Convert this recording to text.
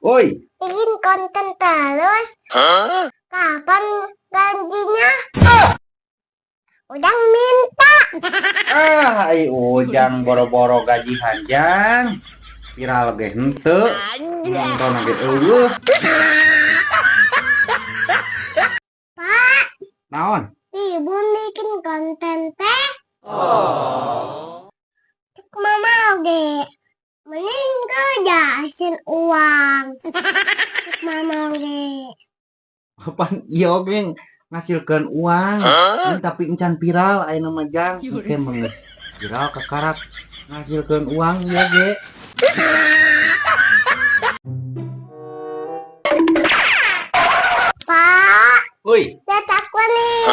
Woi, Bikin konten terus. Kapan gajinya? Udang minta. ai Ujang boro-boro gaji hanjang. Viral ge henteu. Nonton ge eueuh. Pak, Naon? ibu bikin konten teh. Cek mama oge. Mending kerja hasil uang. Cek mama oge. Apaan ieu oge ngasilkeun uang. Tapi encan viral ayeuna mah Jang. Engke mengeus viral kakarak ngasilkeun uang ieu ge. Pak, Woi, lihat aku nih.